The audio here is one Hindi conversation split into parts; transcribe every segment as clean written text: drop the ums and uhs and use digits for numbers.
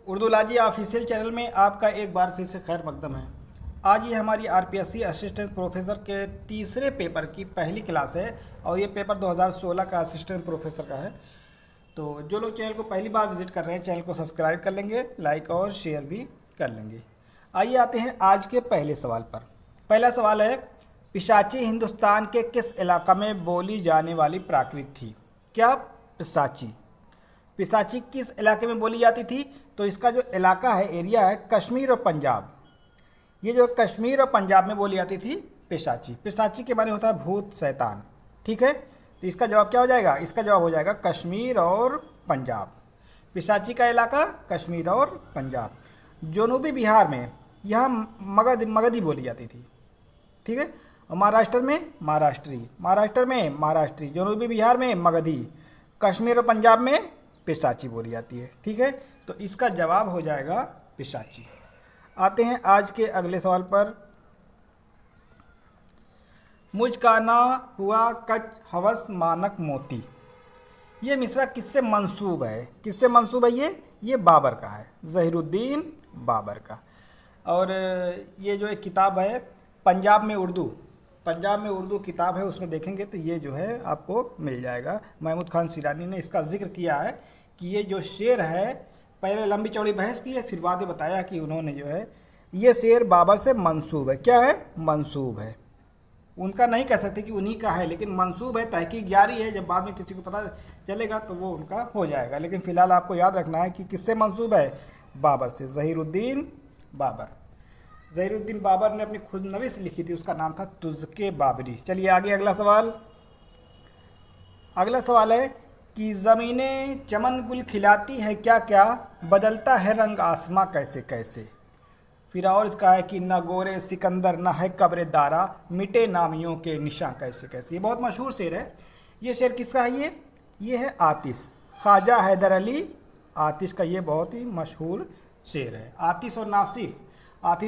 उर्दू लाजी ऑफिशियल चैनल में आपका एक बार फिर से खैर मकदम है। आज ये हमारी आरपीएससी असिस्टेंट प्रोफेसर के तीसरे पेपर की पहली क्लास है और ये पेपर 2016 का असिस्टेंट प्रोफेसर का है। तो जो लोग चैनल को पहली बार विजिट कर रहे हैं चैनल को सब्सक्राइब कर लेंगे, लाइक और शेयर भी कर लेंगे। आइए आते हैं आज के पहले सवाल पर। पहला सवाल है, पिशाची हिंदुस्तान के किस इलाका में बोली जाने वाली प्राकृत थी? क्या पिशाची पिशाची किस इलाके में बोली जाती थी? तो इसका जो इलाका है, एरिया है, कश्मीर और पंजाब। ये जो कश्मीर और पंजाब में बोली जाती थी पिशाची। पिशाची के माने होता है भूत शैतान। ठीक है, तो इसका जवाब क्या हो जाएगा? इसका जवाब हो जाएगा कश्मीर और पंजाब। पिशाची का इलाका कश्मीर और पंजाब। जनूबी बिहार में यहाँ मगधी बोली जाती थी। ठीक है, और महाराष्ट्र में महाराष्ट्री, जनूबी बिहार में मगधी, कश्मीर और पंजाब में पिशाची बोली जाती है। ठीक है, तो इसका जवाब हो जाएगा पिशाची। आते हैं आज के अगले सवाल पर। मुझका ना हुआ कच हवस मानक मोती, ये मिसरा किससे मंसूब है? किससे मंसूब है? ये बाबर का है, ज़हीरुद्दीन बाबर का। और ये जो एक किताब है पंजाब में उर्दू किताब है, उसमें देखेंगे तो ये जो है आपको मिल जाएगा। महमूद खान सिरानी ने इसका जिक्र किया है कि ये जो शेर है, पहले लंबी चौड़ी बहस की है, फिर बाद में बताया कि उन्होंने जो है ये शेर बाबर से मंसूब है। क्या है? मंसूब है। उनका नहीं कह सकते कि उन्हीं का है, लेकिन मंसूब है, तहकीक जारी है। जब बाद में किसी को पता चलेगा तो वो उनका हो जाएगा। लेकिन फ़िलहाल आपको याद रखना है कि किससे मंसूब है? बाबर से, ज़हीरुद्दीन बाबर। ज़हीरुद्दीन बाबर ने अपनी खुद नविश लिखी थी, उसका नाम था तुज़्के बाबरी। चलिए आगे अगला सवाल है कि ज़मीनें चमन गुल खिलाती है क्या क्या, बदलता है रंग आसमां कैसे कैसे। फिर और इसका है कि न गोरे सिकंदर न है कब्र दारा, मिटे नामियों के निशां कैसे कैसे। ये बहुत मशहूर शेर है। ये शेर किसका है? ये है आतिश, ख्वाजा हैदर अली आतिश का। ये बहुत ही मशहूर शेर है। आतिश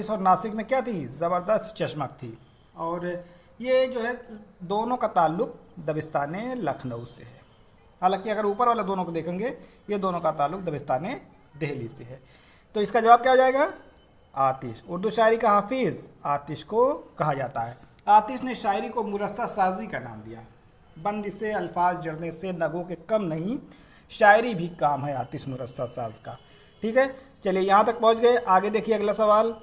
और नासिक में क्या थी? ज़बरदस्त चश्मक थी। और ये जो है दोनों का ताल्लुक़ दबिस्तान लखनऊ से है। हालांकि अगर ऊपर वाला दोनों को देखेंगे, ये दोनों का ताल्लुक़ दबिस्तान दिल्ली से है। तो इसका जवाब क्या हो जाएगा? आतिश। उर्दू शायरी का हाफिज़ आतिश को कहा जाता है। आतिश ने शायरी को मुरस्सा साजी का नाम दिया। बंद से अल्फाज जड़ने से नगों के कम नहीं, शायरी भी काम है आतिश मुरस्सा साज का। ठीक है, चलिए यहाँ तक पहुँच गए। आगे देखिए अगला सवाल।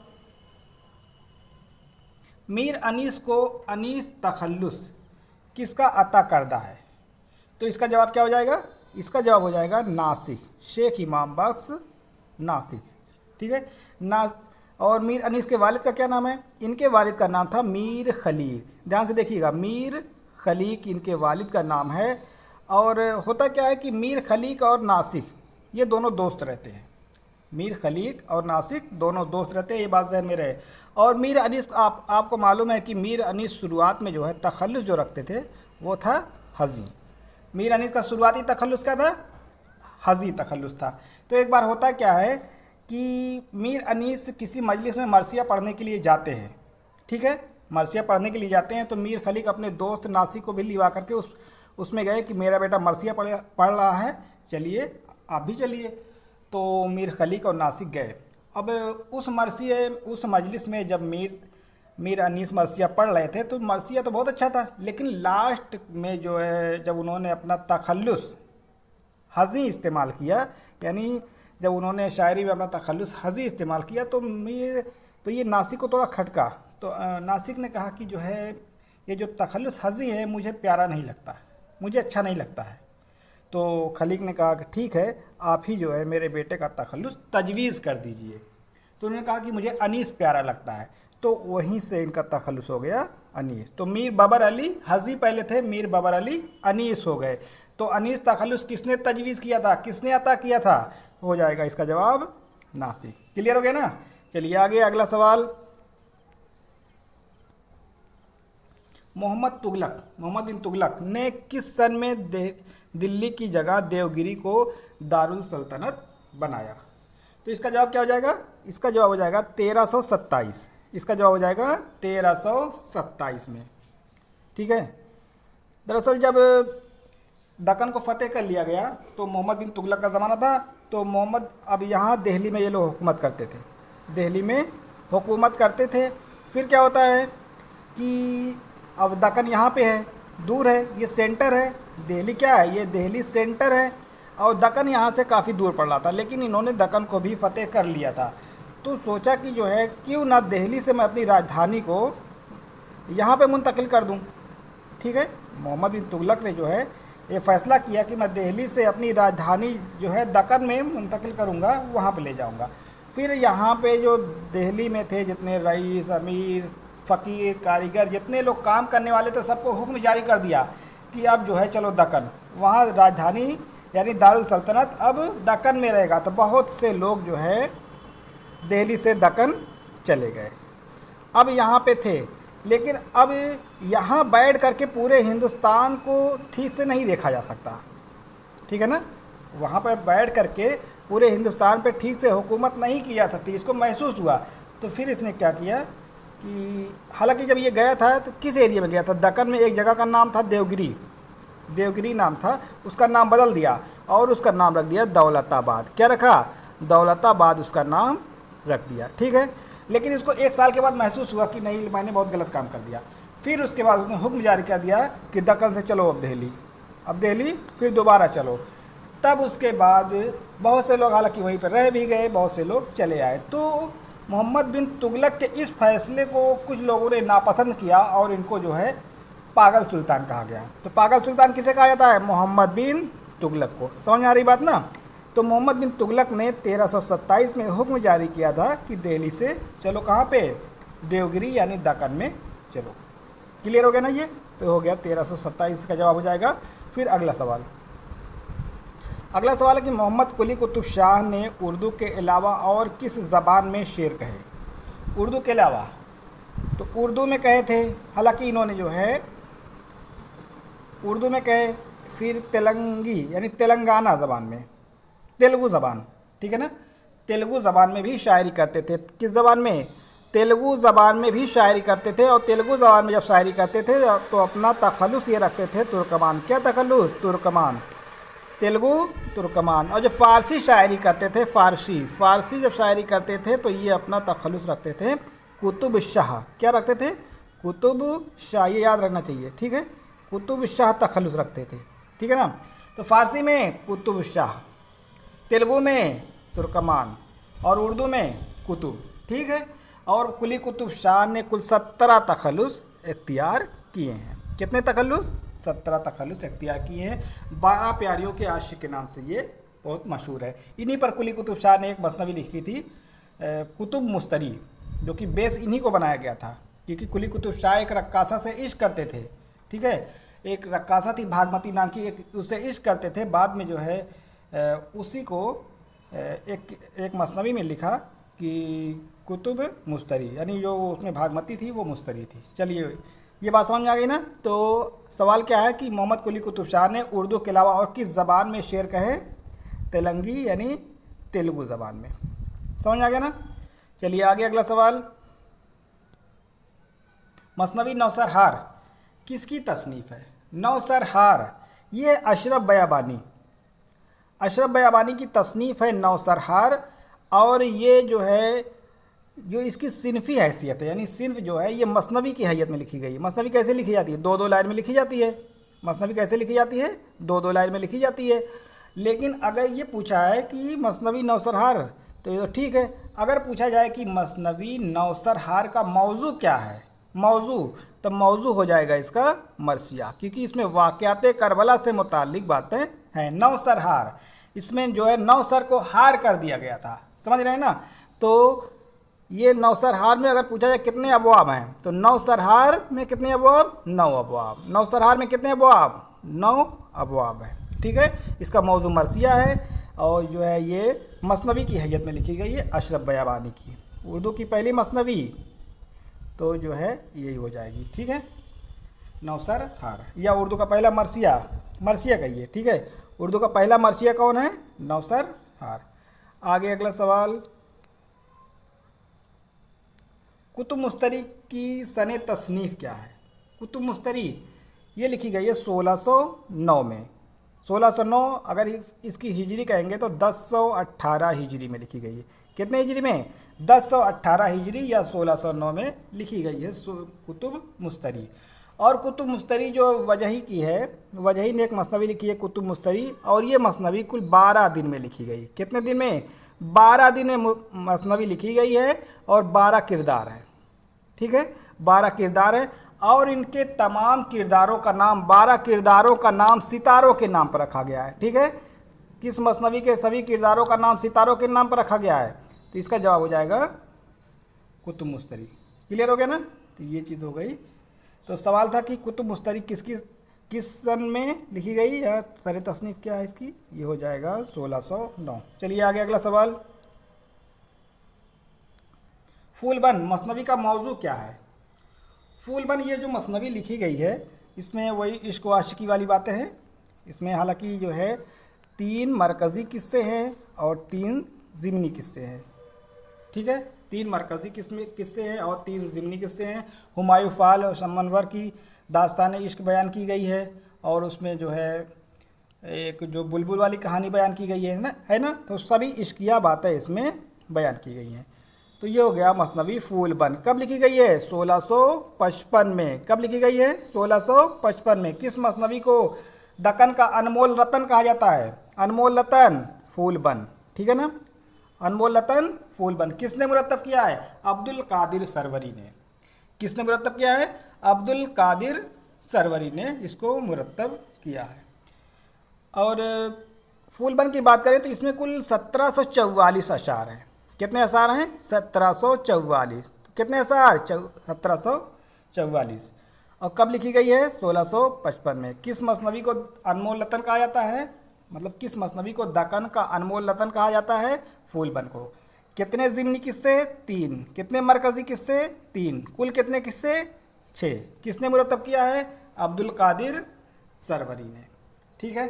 मीर अनीस को अनीस तखल्लुस किसका अता करदा है? तो इसका जवाब क्या हो जाएगा? इसका जवाब हो जाएगा नासिक, शेख इमाम बख्श नासिक। ठीक है, और मीर अनीस के वालिद का क्या नाम है? इनके वालिद का नाम था मीर खलीक। ध्यान से देखिएगा, मीर खलीक इनके वालिद का नाम है। और होता क्या है कि मीर खलीक और नासिक ये दोनों दोस्त रहते हैं। मीर खलीक और नासिक दोनों दोस्त रहते हैं, ये बात जहन में रहे। और मीर अनीस आपको मालूम है कि मीर अनीस शुरुआत में जो है तखल्लुस जो रखते थे वो था हज़ी। मीर अनीस का शुरुआती तखल्लुस क्या था? हज़ी तखल्लुस था। तो एक बार होता क्या है कि मीर अनीस किसी मजलिस में मरसिया पढ़ने के लिए जाते हैं। ठीक है, मरसिया पढ़ने के लिए जाते हैं, तो मीर खलीक अपने दोस्त नासिक को भी लिवा करके उसमें गए कि मेरा बेटा मरसिया पढ़ रहा है, चलिए आप भी चलिए। तो मीर खलीक और नासिक गए। अब उस मजलिस में जब मीर अनीस मरसिया पढ़ रहे थे तो मरसिया तो बहुत अच्छा था, लेकिन लास्ट में जो है जब उन्होंने अपना तखल्लुस हज़ी इस्तेमाल किया, यानी जब उन्होंने शायरी में अपना तखल्लुस हज़ी इस्तेमाल किया तो ये नासिक को थोड़ा खटका। तो नासिक ने कहा कि जो है ये जो तखल्लुस हज़ी है मुझे प्यारा नहीं लगता, मुझे अच्छा नहीं लगता है। तो खलीक ने कहा कि ठीक है, आप ही जो है मेरे बेटे का तखल्लुस तजवीज़ कर दीजिए। तो उन्होंने कहा कि मुझे अनीस प्यारा लगता है, तो वहीं से इनका तखल्लुस हो गया अनीस। तो मीर बाबर अली हज़ी पहले थे, मीर बाबर अली अनीस हो गए। तो अनीस तखल्लुस किसने तजवीज़ किया था, किसने अता किया था? हो जाएगा इसका जवाब नासिक। क्लियर हो गया ना? चलिए आगे अगला सवाल। मोहम्मद बिन तुगलक ने किस सन में दिल्ली की जगह देवगिरी को दारुल सल्तनत बनाया? तो इसका जवाब क्या हो जाएगा? इसका जवाब हो जाएगा 1327। इसका जवाब हो जाएगा 1327 में। ठीक है, दरअसल जब दक्कन को फतेह कर लिया गया तो मोहम्मद बिन तुगलक का ज़माना था, तो मोहम्मद अब यहाँ दिल्ली में ये लोग हुकूमत करते थे, दिल्ली में हुकूमत करते थे। फिर क्या होता है कि अब दक्कन यहाँ पे है, दूर है, ये सेंटर है, दिल्ली क्या है, ये दिल्ली सेंटर है और दक्कन यहाँ से काफ़ी दूर पड़ रहा था, लेकिन इन्होंने दक्कन को भी फतेह कर लिया था। तो सोचा कि जो है क्यों ना दिल्ली से मैं अपनी राजधानी को यहाँ पे मुंतकिल कर दूँ। ठीक है, मोहम्मद बिन तुगलक ने जो है ये फ़ैसला किया कि मैं दिल्ली से अपनी राजधानी जो है दक्कन में मुंतकिल करूँगा, वहाँ पे ले जाऊँगा। फिर यहाँ पे जो दिल्ली में थे जितने रईस, अमीर, फ़कीर, कारीगर, जितने लोग काम करने वाले थे, सबको हुक्म जारी कर दिया कि अब जो है चलो दक्कन, वहाँ राजधानी यानी दारुल सल्तनत अब दक्कन में रहेगा। तो बहुत से लोग जो है दिल्ली से दक्कन चले गए। अब यहाँ पे थे, लेकिन अब यहाँ बैठ करके पूरे हिंदुस्तान को ठीक से नहीं देखा जा सकता। ठीक है ना, वहाँ पर बैठ करके पूरे हिंदुस्तान पे ठीक से हुकूमत नहीं की जा सकती, इसको महसूस हुआ। तो फिर इसने क्या किया कि हालांकि जब ये गया था तो किस एरिया में गया था, दक्कन में एक जगह का नाम था देवगिरी, देवगिरी नाम था, उसका नाम बदल दिया और उसका नाम रख दिया दौलताबाद। क्या रखा, दौलताबाद उसका नाम रख दिया। ठीक है, लेकिन इसको 1 साल के बाद महसूस हुआ कि नहीं, मैंने बहुत गलत काम कर दिया। फिर उसके बाद उसने हुक्म जारी कर दिया कि दक्कन से चलो अब दिल्ली, फिर दोबारा चलो। तब उसके बाद बहुत से लोग हालांकि वहीं पर रह भी गए, बहुत से लोग चले आए। तो मोहम्मद बिन तुगलक के इस फैसले को कुछ लोगों ने नापसंद किया और इनको जो है पागल सुल्तान कहा गया। तो पागल सुल्तान किसे कहा जाता है, मोहम्मद बिन तुगलक को। समझ आ रही बात ना। तो मोहम्मद बिन तुगलक ने 1327 में हुक्म जारी किया था कि दिल्ली से चलो कहाँ पे, देवगिरी यानी दक्कन में चलो। क्लियर हो गया ना, ये तो हो गया 1327 का जवाब हो जाएगा। फिर अगला सवाल है कि मोहम्मद कुली कुतुब शाह ने उर्दू के अलावा और किस ज़बान में शेर कहे। उर्दू के अलावा तो उर्दू में कहे थे, हालांकि इन्होंने जो है उर्दू में कहे, फिर तेलंगी यानी तेलंगाना ज़बान में, तेलुगु ज़बान, ठीक है ना, तेलुगु ज़बान में भी शायरी करते थे। किस ज़बान में, तेलुगु ज़बान में भी शायरी करते थे। और तेलुगु ज़बान में जब शायरी करते थे तो अपना तखल्लुस ये रखते थे तुर्कमान। क्या तखल्लुस, तुर्कमान, तेलुगु तुर्कमान। और जो फ़ारसी शायरी करते थे, फ़ारसी जब शायरी करते थे तो ये अपना तखल्लुस रखते थे कुतुब शाह। क्या रखते थे, कुतुब शाह, ये याद रखना चाहिए। ठीक है, कुतुब शाह तखल्लुस रखते थे। ठीक है ना, तो फ़ारसी में कुतुब शाह, तेलुगु में तुर्कमान और उर्दू में कुतुब। ठीक है, और कुली कुतुब शाह ने कुल 17 तखल्लुस इख्तियार किए हैं। कितने तखल्लुस, 17 तखल्लुस इख्तियार किए हैं। 12 प्यारियों के आशिक के नाम से ये बहुत मशहूर है। इन्हीं पर कुली कुतुब शाह ने एक मसनवी लिखी थी कुतुब मुस्तरी, जो कि बेस इन्हीं को बनाया गया था, क्योंकि कुली कुतुब शाह एक रक्कासा से इश्क करते थे। ठीक है, एक रक्कासा थी भागमती नाम की, एक उससे इश्क करते थे। बाद में जो है उसी को एक मसनवी में लिखा कि कुतुब मुस्तरी, यानी जो उसमें भागमती थी वो मुस्तरी थी। चलिए ये बात समझ में आ गई ना। तो सवाल क्या है कि मोहम्मद कुली कुतुब शाह ने उर्दू के अलावा और किस ज़बान में शेर कहे, तेलंगी यानी तेलुगु ज़बान में। समझ आ गया ना। चलिए आगे अगला सवाल, मसनवी नौसरहार किसकी तसनीफ़ है। नौसरहार ये अशरफ बयाबानी की तसनीफ़ है नौसरहार। और ये जो है जो इसकी सिनफ़ी हैसियत है, यानी सिनफ जो है ये मसनवी की हैसियत में लिखी गई है। मसनवी कैसे लिखी जाती है, 2-2 लाइन में लिखी जाती है। मसनवी कैसे लिखी जाती है, 2-2 लाइन में लिखी जाती है। लेकिन अगर ये पूछा है कि मसनवी नौसरहार, तो ये तो ठीक है। अगर पूछा जाए कि मसनवी नौसरहार का मौजू क्या है, तो मौजू हो जाएगा इसका मरसिया, क्योंकि इसमें वाक़यात करबला से मुताल्लिक़ बातें हैं। नौसरहार, इसमें जो है नौसर को हार कर दिया गया था। समझ रहे हैं ना। तो ये नौसरहार में अगर पूछा जाए कितने अबवाब हैं, तो नौसरहार में कितने अबवाब, 9 अबवाब। नौसरहार में कितने अबवाब, 9 अबवाब हैं। ठीक है, इसका मौजू मरसिया है और जो है ये मसनवी की हैसियत में लिखी गई है, अशरफ बयाबानी की। उर्दू की पहली मसनवी तो जो है यही हो जाएगी। ठीक है, नौसरहार, या उर्दू का पहला मरसिया कहिए। ठीक है, उर्दू का पहला मरसिया कौन है, नौसरहार। आगे अगला सवाल, कुतुब मुस्तरी की सने तसनीफ़ क्या है। कुतुब मुस्तरी ये लिखी गई है 1609 में। 1609 अगर इसकी हिजरी कहेंगे तो 1018 हिजरी में लिखी गई है। कितने हिजरी में? 1018 हिजरी या 1609 में लिखी गई है कुतुब मुस्तरी। और कुतुब मुस्तरी जो वजही की है, वजही ने एक मसनवी लिखी है कुतुब मुस्तरी, और ये मसनवी कुल 12 दिन में लिखी गई। कितने दिन में? 12 दिन में मसनवी लिखी गई है और 12 किरदार हैं। ठीक है, 12 किरदार हैं और इनके तमाम किरदारों का नाम, 12 किरदारों का नाम सितारों के नाम पर रखा गया है। ठीक है, किस मसनवी के सभी किरदारों का नाम सितारों के नाम पर रखा गया है? तो इसका जवाब हो जाएगा कुतुब मुस्तरी। क्लियर हो गया ना? तो ये चीज़ हो गई। तो सवाल था कि कुतुब मुस्तरी किस सन में लिखी गई या सर तसनीफ क्या है इसकी? ये हो जाएगा 1609। चलिए आगे अगला सवाल। फूलबन मसनवी का मौजू क्या है? फूलबन ये जो मसनवी लिखी गई है इसमें वही इश्क व आशिकी वाली बातें हैं। इसमें हालांकि जो है 3 मरकज़ी किस्से हैं और 3 ज़िमनी किस्से हैं। ठीक है, 3 मरकज़ी किस्से हैं और 3 ज़िमनी किस्से हैं। हुमायूं फ़ाल और शमनवर की दास्तान इश्क बयान की गई है और उसमें जो है एक जो बुलबुल वाली कहानी बयान की गई है ना। तो सभी इश्किया बातें इसमें बयान की गई हैं। तो ये हो गया मसनवी फूलबन। कब लिखी गई है? 1655 में। कब लिखी गई है? 1655 में। किस मसनवी को दक्कन का अनमोल रतन कहा जाता है? अनमोल रतन फूलबन। ठीक है ना, अनमोल रतन फूलबन। किसने मुरत्तब किया है? अब्दुल कादिर सरवरी ने। किसने मुरत्तब किया है? अब्दुल कादिर सरवरी ने इसको मुरत्तब किया है। और फूलबन की बात करें तो इसमें कुल 1744 अशार हैं। कितने अशार हैं? 1744। कितने अशार? 1744। और कब लिखी गई है? 1655 में। किस मसनवी को अनमोल रतन कहा जाता है? मतलब किस मसनवी को दक्कन का अनमोल रतन कहा जाता है? फूलबन को। कितने ज़िमनी किस्से? 3। कितने मरकज़ी किस्से? 3। कुल कितने किस्से? 6। किसने मुरत्तब किया है? अब्दुल कादिर सरवरी ने। ठीक है,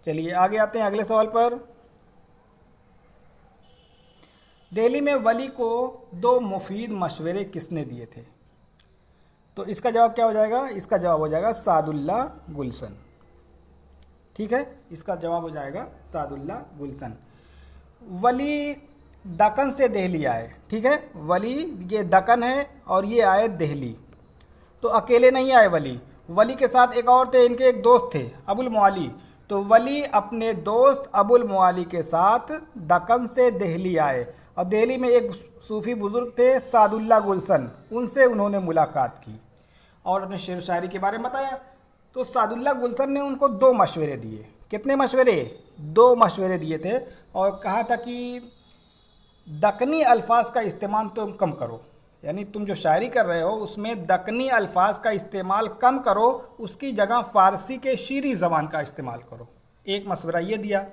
चलिए आगे आते हैं अगले सवाल पर। दिल्ली में वली को 2 मुफीद मशवरे किसने दिए थे? तो इसका जवाब क्या हो जाएगा? इसका जवाब हो जाएगा सादुल्ला गुलशन। ठीक है, इसका जवाब हो जाएगा सादुल्ला गुलशन। वली दक्कन से दिल्ली आए। ठीक है, वली ये दक्कन है और ये आए दिल्ली। तो अकेले नहीं आए वली, वली के साथ एक और थे, इनके एक दोस्त थे अबुल मुआली। तो वली अपने दोस्त अबुल मुआली के साथ दक्कन से दिल्ली आए और दिल्ली में एक सूफ़ी बुज़ुर्ग थे सादुल्ला गुलशन, उनसे उन्होंने मुलाकात की और अपने शेर शायरी के बारे में बताया। तो सादुल्ला गुलशन ने उनको 2 मशवरे दिए। कितने मशवरे? 2 मशवरे दिए थे और कहा था कि दक्कनी अल्फाज का इस्तेमाल तुम कम करो, यानी तुम जो शायरी कर रहे हो उसमें दक्कनी अल्फाज का इस्तेमाल कम करो, उसकी जगह फ़ारसी के शीरी ज़बान का इस्तेमाल करो। एक मशवरा ये दिया।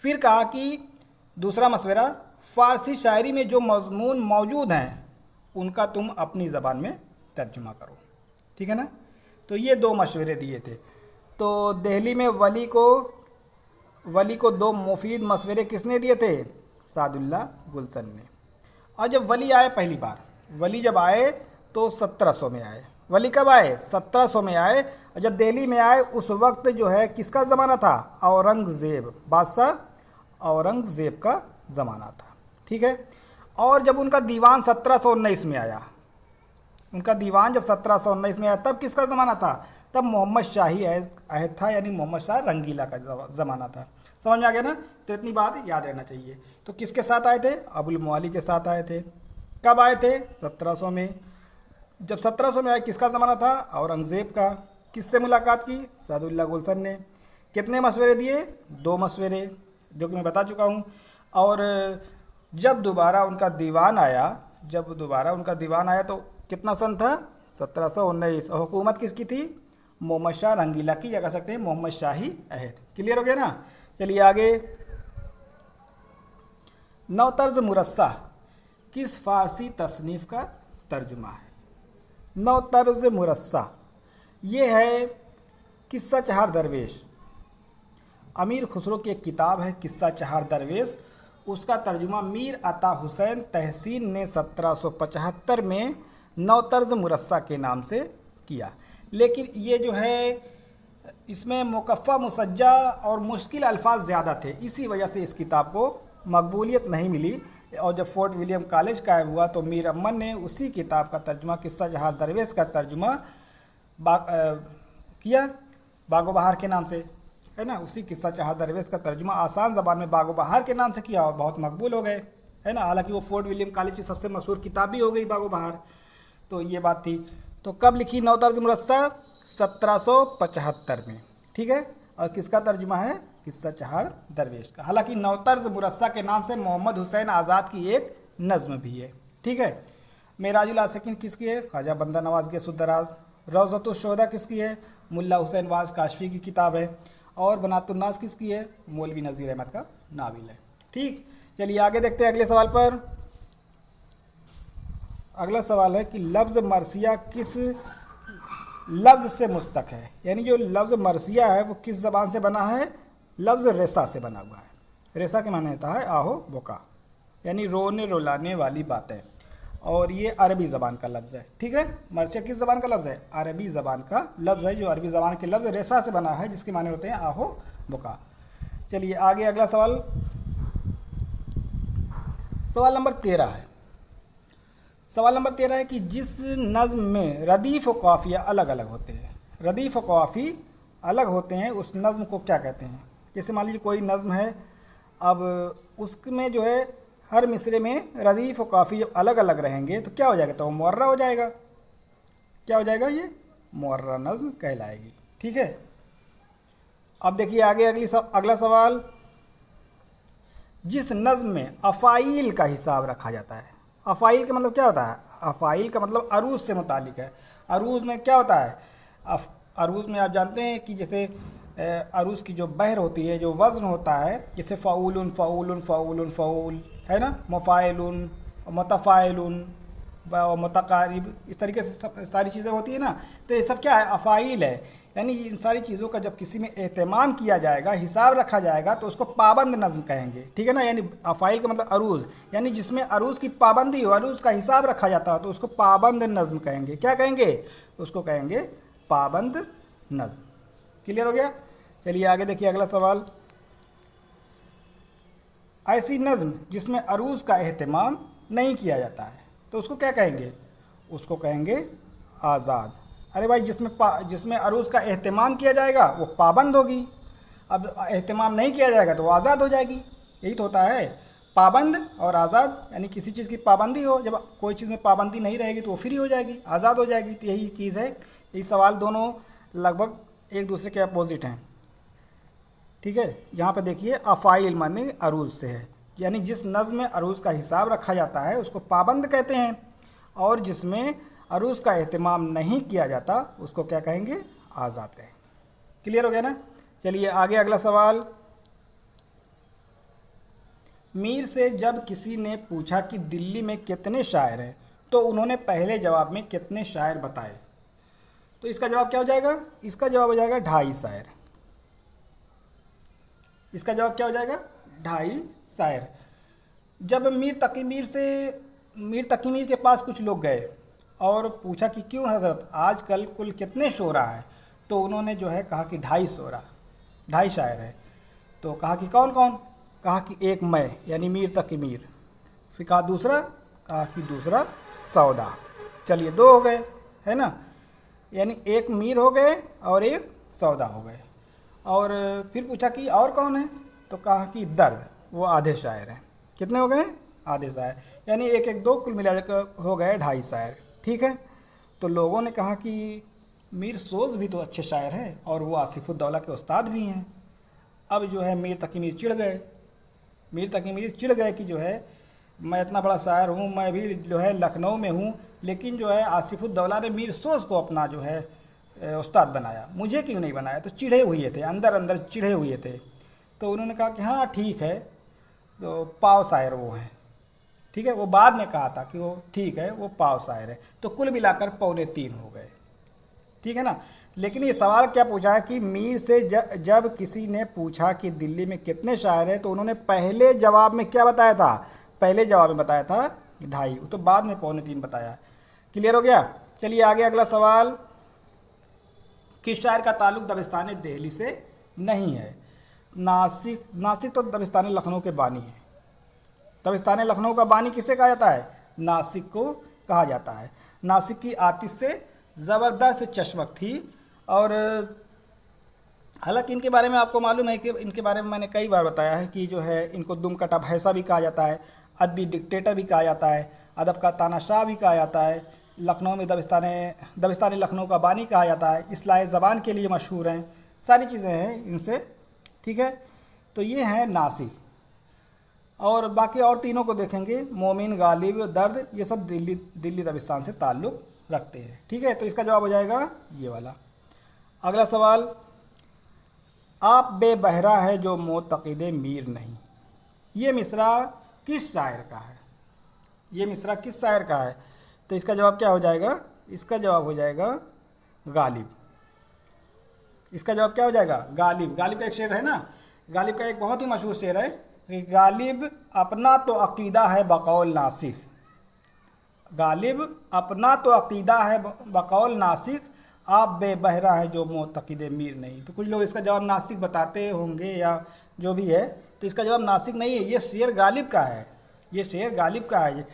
फिर कहा कि दूसरा मशवरा, फ़ारसी शायरी में जो मज़मून मौजूद हैं उनका तुम अपनी ज़बान में तर्जुमा करो। ठीक है ना, तो ये 2 मशवरे दिए थे। तो दिल्ली में वली को 2 मुफीद मशवरे किसने दिए थे? सादुल्ला गुलशन ने। और जब वली आए पहली बार, वली जब आए तो 1700 में आए। वली कब आए? 1700 में आए। और जब दिल्ली में आए उस वक्त जो है किसका ज़माना था? औरंगज़ेब, बादशाह औरंगज़ेब का ज़माना था। ठीक है, और जब उनका दीवान 1719 में आया, उनका दीवान जब 1719 में आया तब किसका ज़माना था? तब मोहम्मद शाही अहद था, यानी मोहम्मद शाह रंगीला का ज़माना था। समझ में आ गया ना? तो इतनी बात याद रहना चाहिए। तो किसके साथ आए थे? अबुल मुआली के साथ आए थे। कब आए थे? 1700 में। जब 1700 में आए किसका ज़माना था? औरंगज़ेब का। किससे मुलाकात की? सादुल्ला गुलशन ने। कितने मशवरे दिए? 2 मशवरे, जो कि मैं बता चुका हूँ। और जब दोबारा उनका दीवान आया तो कितना सन था? 1719। और हुकूमत किसकी थी? मोहम्मद शाह रंगीला की, या कह सकते हैं मोहम्मद शाही अहद। क्लियर हो गया ना? चलिए आगे। नौतर्ज मुरस्सा किस फ़ारसी तसनीफ़ का तर्जुमा है? नौतर्ज मुरस्सा ये है किस्सा चहार दरवेश। अमीर खुसरो की एक किताब है किस्सा चहार दरवेश, उसका तर्जुमा मीर अता हुसैन तहसीन ने 1775 में नौतर्ज मुरस्सा के नाम से किया। लेकिन ये जो है इसमें मुकफ़्फ़ा मुसज्जा और मुश्किल अल्फाज ज़्यादा थे, इसी वजह से इस किताब को मकबूलियत नहीं मिली। और जब फोर्ट विलियम कॉलेज कायम हुआ तो मीर अमन ने उसी किताब का तर्जुमा किस्सा जहार दरवेश का तर्जुमा किया बागो बहार के नाम से, है ना। उसी किस्सा जहार दरवेश का तर्जुमा आसान ज़बान में बागो बहार के नाम से किया और बहुत मकबूल हो गए, है ना। हालांकि वो फोर्ट विलियम कॉलेज की सबसे मशहूर किताब भी हो गई बागो बहार। तो ये बात थी। तो कब लिखी नौतर्ज मुरस्सा? 1775 में, ठीक है। और किसका तर्जुमा है? किस्सा चहार दरवेश का। हालांकि नौतर्ज मुरस्सा के नाम से मोहम्मद हुसैन आज़ाद की एक नज़्म भी है, ठीक है। मेराजुल आशिकीन किसकी है? ख्वाजा बंदा नवाज के सुदराज। रौज़तुश शोहदा किसकी है? मुल्ला हुसैन वाज काशफी की किताब है। और बनातुन नास किसकी है? मौलवी नज़ीर अहमद का नाविल है, ठीक। चलिए आगे देखते हैं अगले सवाल पर। अगला सवाल है कि लफ्ज़ मरसिया किस लफ्ज़ से मुस्तक है, यानी जो लफ्ज़ मरसिया है वो किस ज़बान से बना है? लफ्ज़ रेसा से बना हुआ है। रेसा के माने होता है आहो बोका, यानी रोने रुलाने वाली बातें। और ये अरबी ज़बान का लफ्ज़ है, ठीक है। मरसिया किस ज़बान का लफ्ज़ है? अरबी ज़बान का लफ्ज़ है, जो अरबी ज़बान के लफ्ज़ रेसा से बना है, जिसके माने होते हैं आहो बोका। चलिए आगे अगला सवाल, सवाल नंबर 13 है। सवाल नंबर 13 है कि जिस नज़्म में रदीफ़ व काफ़िया अलग अलग होते हैं, रदीफ़ व काफ़ी अलग होते हैं, उस नज़्म को क्या कहते हैं? जैसे मान लीजिए कोई नज़्म है, अब उसमें जो है हर मिसरे में रदीफ़ व काफ़ी जब अलग अलग रहेंगे तो क्या हो जाएगा? तो वो मुअर्रा हो जाएगा। क्या हो जाएगा? ये मुअर्रा नज़्म कहलाएगी, ठीक है। अब देखिए आगे अगला सवाल, जिस नज़्म में अफ़ाइल का हिसाब रखा जाता है। अफ़ाइल का मतलब क्या होता है? अफ़ाइल का मतलब अरूज़ से मुतालिक है। अरूज़ में क्या होता है? अरूज़ में आप जानते हैं कि जैसे अरूज़ की जो बहर होती है, जो वज़न होता है, जैसे फ़ाउलुन फ़ाउलुन फ़ाउलुन फ़ाउल, है ना, मफ़ाइलुन मतफ़ाइलुन व मतक़ारिब, इस तरीके से सारी चीज़ें होती है ना। तो ये सब क्या है? अफ़ाइल है। यानी इन सारी चीज़ों का जब किसी में एहतमाम किया जाएगा, हिसाब रखा जाएगा, तो उसको पाबंद नज़्म कहेंगे, ठीक है ना। यानी अफ़ाइल का मतलब अरूज़, यानी जिसमें अरूज़ की पाबंदी हो, अरूज़ का हिसाब रखा जाता हो, तो उसको पाबंद नज़्म कहेंगे। क्या कहेंगे? उसको कहेंगे पाबंद नज़्म। क्लियर हो गया? चलिए आगे देखिए अगला सवाल, ऐसी नज़्म जिसमें अरूज़ का एहतमाम नहीं किया जाता है तो उसको क्या कहेंगे? उसको कहेंगे आज़ाद। अरे भाई, जिसमें अरूज़ का एहतमाम किया जाएगा वो पाबंद होगी, अब एहतमाम नहीं किया जाएगा तो वो आज़ाद हो जाएगी। यही तो होता है, पाबंद और आज़ाद, यानी किसी चीज़ की पाबंदी हो, जब कोई चीज़ में पाबंदी नहीं रहेगी तो वो फ्री हो जाएगी, आज़ाद हो जाएगी। तो यही चीज़ है। ये सवाल दोनों लगभग एक दूसरे के अपोजिट हैं, ठीक है। यहाँ पे देखिए अफ़ाइल माने अरूज़ से है, यानी जिस नज़्म में अरूज़ का हिसाब रखा जाता है उसको पाबंद कहते हैं, और जिसमें अरूज़ का एहतमाम नहीं किया जाता उसको क्या कहेंगे? आज़ाद कहेंगे। क्लियर हो गया ना? चलिए आगे अगला सवाल, मीर से जब किसी ने पूछा कि दिल्ली में कितने शायर हैं तो उन्होंने पहले जवाब में कितने शायर बताए? तो इसका जवाब क्या हो जाएगा? इसका जवाब हो जाएगा 2.5 शायर। इसका जवाब क्या हो जाएगा? 2.5 शायर। जब मीर तकीमीर के पास कुछ लोग गए और पूछा कि क्यों हज़रत आजकल कुल कितने शोरा हैं, तो उन्होंने जो है कहा कि 2.5 शायर है। तो कहा कि कौन कौन? कहा कि एक मैं, यानी मीर तकीमीर। फिर कहा दूसरा, कहा कि दूसरा सौदा। चलिए 2 हो गए, है ना, यानी एक मीर हो गए और एक सौदा हो गए। और फिर पूछा कि और कौन है, तो कहा कि दर्द, वो आधे शायर हैं। कितने हो गए? आधे शायर, यानी एक एक 2 कुल मिलाकर हो गए 2.5 शायर, ठीक है। तो लोगों ने कहा कि मीर सोज़ भी तो अच्छे शायर हैं और वो आसिफुद्दौला के उस्ताद भी हैं। अब जो है मीर तकीमीर चिढ़ गए कि जो है मैं इतना बड़ा शायर हूँ, मैं भी जो है लखनऊ में हूँ, लेकिन जो है आसिफुद्दौला ने मीर सोज़ को अपना जो है उस्ताद बनाया, मुझे क्यों नहीं बनाया? तो चिढ़े हुए थे, अंदर अंदर चिढ़े हुए थे। तो उन्होंने कहा कि हाँ ठीक है, तो पाव शायर वो हैं, ठीक है। वो बाद में कहा था कि वो ठीक है, वो पाव शायर है। तो कुल मिलाकर 2.25 हो गए, ठीक है ना। लेकिन ये सवाल क्या पूछा है कि मीर से जब किसी ने पूछा कि दिल्ली में कितने शायर हैं तो उन्होंने पहले जवाब में क्या बताया था? पहले जवाब में बताया था 2.5, तो बाद में 2.25 बताया। क्लियर हो गया? चलिए आगे अगला सवाल, किस शायर का ताल्लुक दबिस्तान दिल्ली से नहीं है? नासिक, नासिक तो दबिस्तान लखनऊ के बानी है। दबिस्तान लखनऊ का बानी किसे कहा जाता है? नासिक को कहा जाता है। नासिक की आतिश से ज़बरदस्त चशमक थी। और हालांकि इनके बारे में आपको मालूम है कि इनके बारे में मैंने कई बार बताया है कि जो है इनको दुम कटा भैंसा भी कहा जाता है, अदबी डिक्टेटर भी कहा जाता है, अदब का तानाशाह भी कहा जाता है, लखनऊ में दबिस्तान लखनऊ का बानी कहा जाता है, इस्लाह ज़बान के लिए मशहूर हैं, सारी चीज़ें हैं इनसे। ठीक है, तो ये हैं नासिक। और बाकी और तीनों को देखेंगे, मोमिन, गालिब, दर्द, ये सब दिल्ली दबिस्तान से ताल्लुक़ रखते हैं। ठीक है, तो इसका जवाब हो जाएगा ये वाला। अगला सवाल, आप बेबहरा है जो मोतक़िदे मीर नहीं, ये मिसरा किस शायर का है? ये मिसरा किस शायर का है? तो इसका जवाब क्या हो जाएगा? इसका जवाब हो जाएगा गालिब। इसका जवाब क्या हो जाएगा? गालिब। गालिब का एक शेर है ना, गालिब का एक बहुत ही मशहूर शेर है कि गालिब अपना तो अक़ीदा है बकौल नासिक, गालिब अपना तो अक़ीदा है बकौल नासिक, आप बेबहरा हैं जो मोतक़िदे मीर नहीं। तो कुछ लोग इसका जवाब नासिक बताते होंगे या जो भी है, तो इसका जवाब नासिक नहीं है, ये शेर गालिब का है। ये शेर गालिब का है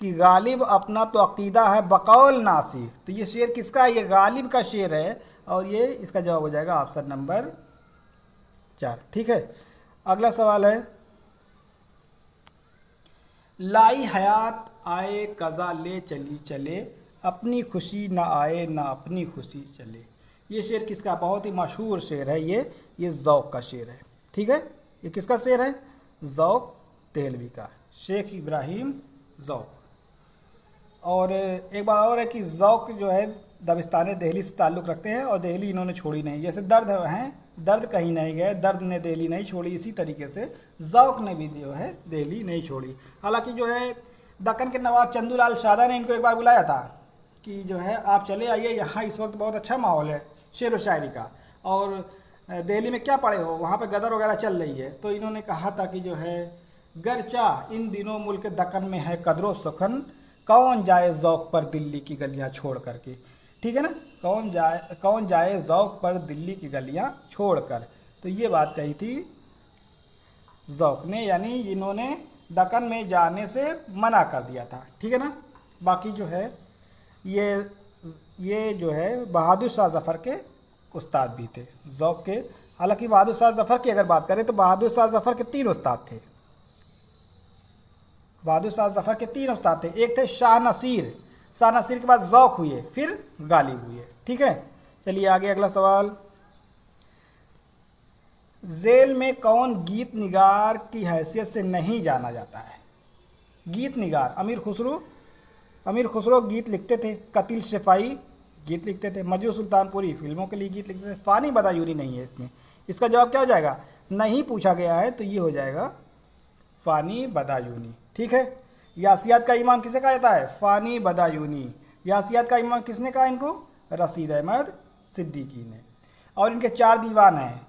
कि गालिब अपना तो अक़ीदा है बकौल नासिक। तो ये शेर किसका है? ये गालिब का शेर है। और ये इसका जवाब हो जाएगा ऑप्शन नंबर 4। ठीक है, अगला सवाल है, लाई हयात आए कज़ा ले चली चले, अपनी खुशी ना आए ना अपनी खुशी चले। ये शेर किसका? बहुत ही मशहूर शेर है ये ज़ौक़ का शेर है। ठीक है, ये किसका शेर है? ज़ौक़ देहलवी का, शेख इब्राहिम ज़ौक़। और एक बात और है कि ज़ौक़ जो है दबिस्तान दिल्ली से ताल्लुक़ रखते हैं और दिल्ली इन्होंने छोड़ी नहीं। जैसे दर्द हैं, दर्द कहीं नहीं गए, दर्द ने दिल्ली नहीं छोड़ी, इसी तरीके से ज़ौक़ ने भी जो है दिल्ली नहीं छोड़ी। हालांकि जो है दक्कन के नवाब चंदूलाल शादा ने इनको एक बार बुलाया था कि जो है आप चले आइए, यहाँ इस वक्त बहुत अच्छा माहौल है शेर व शायरी का, और दिल्ली में क्या पढ़े हो, वहाँ पे गदर वगैरह चल रही है। तो इन्होंने कहा था कि जो है गरचा इन दिनों मुल्क दक्कन में है कदरो सुखन, कौन जाए ज़ौक़ पर दिल्ली की गलियाँ छोड़ करके। ठीक है ना, कौन जाए ज़ौक़ पर दिल्ली की गलियाँ छोड़ कर। तो ये बात कही थी ज़ौक़ ने, यानी इन्होंने दक्कन में जाने से मना कर दिया था। ठीक है ना। बाकी जो है ये जो है बहादुर शाह ज़फ़र के उस्ताद भी थे ज़ौक़ के। हालांकि बहादुर शाह ज़फ़र की अगर बात करें तो बहादुर शाह ज़फ़र के 3 उस्ताद थे। बहादुर शाह ज़फ़र के 3 उस्ताद थे। एक थे शाह नसीर, शाह नसीर के बाद ज़ौक़ हुए, फिर गालिब हुए। ठीक है, चलिए आगे अगला सवाल, ज़ेल में कौन गीत निगार की हैसियत से नहीं जाना जाता है? गीत निगार अमीर खुसरो गीत लिखते थे, कतिल शिफाई गीत लिखते थे, मजरू सुल्तानपुरी फिल्मों के लिए गीत लिखते थे। फ़ानी बदायूनी नहीं है इसमें। इसका जवाब क्या हो जाएगा? नहीं पूछा गया है तो ये हो जाएगा फ़ानी बदायूनी। ठीक है, यासियात का इमाम किसे कहा जाता है? फ़ानी बदायूनी। यासियात का इमाम किसने कहा इनको? रशीद अहमद सिद्दीकी ने। और इनके 4 दीवान हैं,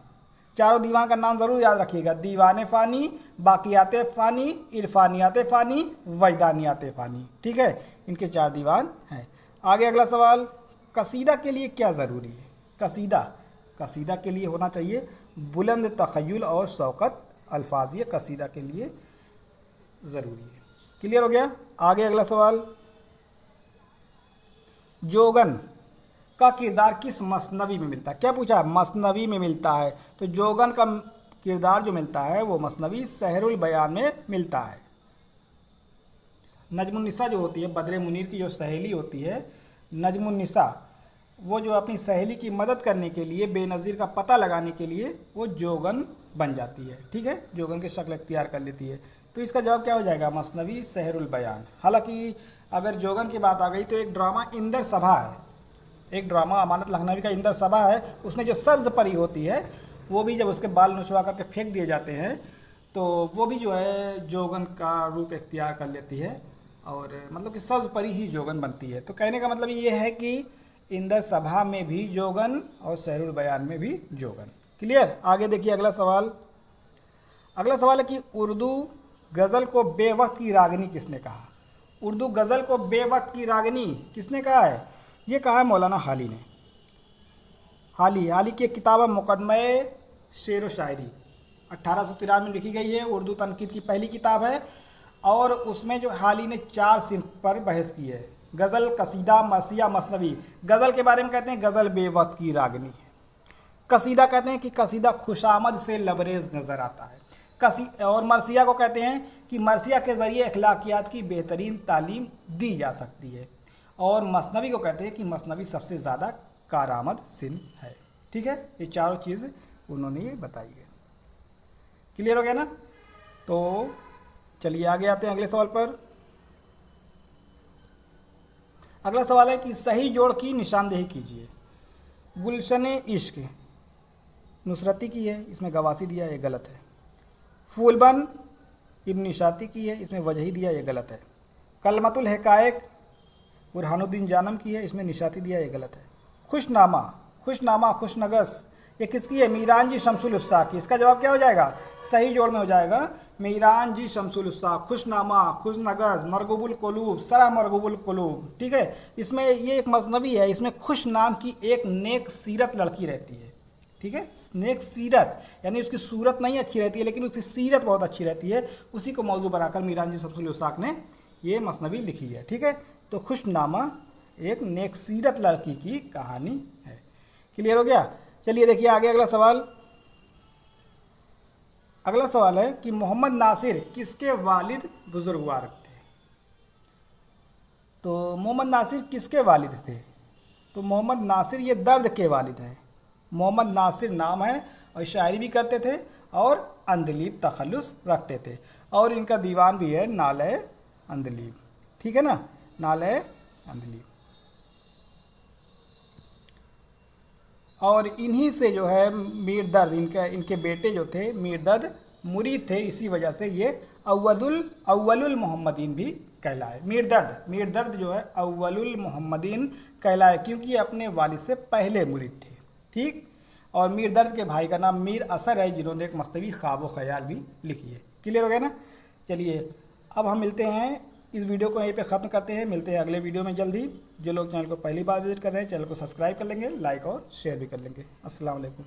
चारों दीवान का नाम ज़रूर याद रखिएगा, दीवान फ़ानी, बाक़ियात फ़ानी, इरफानियात फ़ानी, वजदानियात फ़ानी। ठीक है, इनके 4 दीवान हैं। आगे अगला सवाल, कसीदा के लिए क्या ज़रूरी है? कसीदा के लिए होना चाहिए बुलंद तख़य्युल और शौक़त अल्फाज, ये कसीदा के लिए ज़रूरी है। क्लियर हो गया। आगे अगला सवाल, जोगन का किरदार किस मसनवी में मिलता है? क्या पूछा? मसनवी में मिलता है। तो जोगन का किरदार जो मिलता है वो मसनवी सहरुल बयान में मिलता है। नजमुन्निसा जो होती है, बद्र मुनीर की जो सहेली होती है नजमुन्निसा, वो जो अपनी सहेली की मदद करने के लिए, बेनज़ीर का पता लगाने के लिए वो जोगन बन जाती है। ठीक है, जोगन की शक्ल इख्तियार कर लेती है। तो इसका जवाब क्या हो जाएगा? मसनवी सहरुल बयान। हालांकि अगर जोगन की बात आ गई तो एक ड्रामा इंदर सभा है, एक ड्रामा अमानत लखनवी का इंदर सभा है, उसमें जो सब्ज़ परी होती है वो भी जब उसके बाल नुचवा करके फेंक दिए जाते हैं तो वो भी जो है जोगन का रूप इख्तियार कर लेती है, और मतलब कि सब्ज़ परी ही जोगन बनती है। तो कहने का मतलब ये है कि इंदर सभा में भी जोगन और सहरुल बयान में भी जोगन। क्लियर। आगे देखिए अगला सवाल। अगला सवाल है कि उर्दू गज़ल को बेवक्त की रागनी किसने कहा? उर्दू गज़ल को बेवक्त की रागनी किसने कहा है? ये कहा है मौलाना हाली ने। हाली की एक किताब है मुकदमे शेर व शायरी, 1893 में लिखी गई है, उर्दू तनकीद की पहली किताब है। और उसमें जो हाली ने 4 सिंफ पर बहस की है, गज़ल, कसीदा, मरसिया, मसनवी। गज़ल के बारे में कहते हैं गज़ल बेवक्त की रागनी है। कसीदा कहते हैं कि कसीदा खुशामद से लबरेज नज़र आता है। और मरसिया को कहते हैं कि मरसिया के ज़रिए अखलाकियात की बेहतरीन तालीम दी जा सकती है। और मसनवी को कहते हैं कि मसनवी सबसे ज़्यादा कारामद सिंफ है। ठीक है, ये चारों चीज़ उन्होंने ये बताई है। क्लियर हो गया ना? तो चलिए आगे आते हैं अगले सवाल पर। अगला सवाल है कि सही जोड़ की निशानदेही कीजिए। गुलशन इश्क नुसरती की है, इसमें गवासी दिया, ये गलत है। फूलबन इब्न निशाती की है, इसमें वजही दिया, ये गलत है। कलमतुल हकायक बुरहानुद्दीन जानम की है, इसमें निशाती दिया, ये गलत है। खुशनामा खुशनगस ये किसकी है? मीरान जी शमसुल उस्ताद की। इसका जवाब क्या हो जाएगा? सही जोड़ में हो जाएगा मीरान जी शमसुल उस्ताद। खुशनामा, खुशनगस, मरगूबुल कुलूब, सरा मरगूबुल कुलूब। ठीक है, इसमें ये एक मसनवी है, इसमें खुश नाम की एक नेक सीरत लड़की रहती है। ठीक है, नेक सीरत यानी उसकी सूरत नहीं अच्छी रहती है लेकिन उसकी सीरत बहुत अच्छी रहती है। उसी को मौजू बनाकर मीरान जी शमसुल उस्ताद ने ये मसनवी लिखी है। ठीक है, तो खुशनामा एक नेक सीरत लड़की की कहानी है। क्लियर हो गया? चलिए देखिए आगे अगला सवाल। अगला सवाल है कि मोहम्मद नासिर किसके वालिद बुजुर्गवार थे? तो मोहम्मद नासिर किसके वालिद थे? तो मोहम्मद नासिर ये दर्द के वालिद हैं। मोहम्मद नासिर नाम है और शायरी भी करते थे और अंदलीब तखल्लुस रखते थे। और इनका दीवान भी है नाले अंदलीब। ठीक है ना, नाले अंदलीब। और इन्हीं से जो है मीर दर्द, इनके बेटे जो थे मीर दर्द मुरीद थे, इसी वजह से ये अव्वलुल मोहम्मदीन भी कहलाए। मीर दर्द जो है अव्वलुल मोहम्मदीन कहलाए क्योंकि ये अपने वालिद से पहले मुरीद थे। ठीक, और मीर दर्द के भाई का नाम मीर असर है जिन्होंने एक मस्तवी ख्वाब व ख्याल भी लिखी है। क्लियर हो गया ना? चलिए अब हम मिलते हैं, इस वीडियो को यहीं पे ख़त्म करते हैं। मिलते हैं अगले वीडियो में जल्द ही। जो लोग चैनल को पहली बार विजिट कर रहे हैं चैनल को सब्सक्राइब कर लेंगे, लाइक और शेयर भी कर लेंगे। अस्सलाम वालेकुम।